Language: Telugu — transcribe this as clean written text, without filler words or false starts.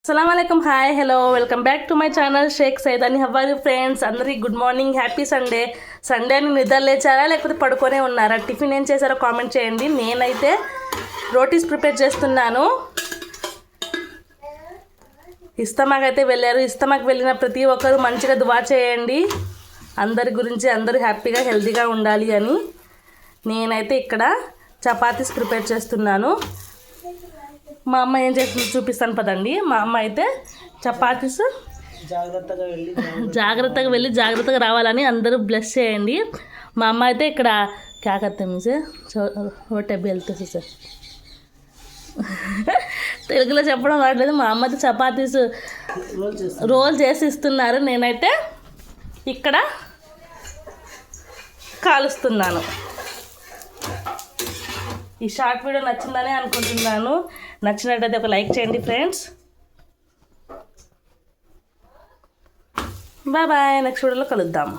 अस्सलामुअलैकुम hi hello welcome back to my channel Shaik Saidani how are you friends అందరికీ good morning happy Sunday Sunday అని నిద్ర లేచారా లేకపోతే పడుకొనే ఉన్నారా టిఫిన్ ఏం చేశారో కామెంట్ చేయండి నేనైతే రోటీస్ ప్రిపేర్ చేస్తున్నాను ఇస్తమాక్ అయితే వెళ్ళారు ఇస్తమాక్ వెళ్ళిన ప్రతి ఒక్కరు మంచిగా దువా చేయండి అందరి గురించి అందరూ హ్యాపీగా హెల్తీగా ఉండాలి అని నేనైతే ఇక్కడ చపాతీస్ ప్రిపేర్ చేస్తున్నాను మా అమ్మ ఏం చేస్తుందో చూపిస్తాను పదండి మా అమ్మ అయితే చపాతీస్ జాగ్రత్తగా వెళ్ళి జాగ్రత్తగా రావాలని అందరూ బ్లెస్ చేయండి మా అమ్మ అయితే ఇక్కడ క్యా కర్తే మీసే రోటే వెళ్తుంది సార్ తెలుగులో చెప్పడం రావట్లేదు మా అమ్మ అయితే చపాతీస్ రోల్ చేసి ఇస్తున్నారు నేనైతే ఇక్కడ కాలుస్తున్నాను ఈ షార్ట్ వీడియో నచ్చిందని అనుకుంటున్నాను నచ్చినట్టయితే ఒక లైక్ చేయండి ఫ్రెండ్స్ బాయ్ బాయ్ నెక్స్ట్ వీడియోలో కలుద్దాం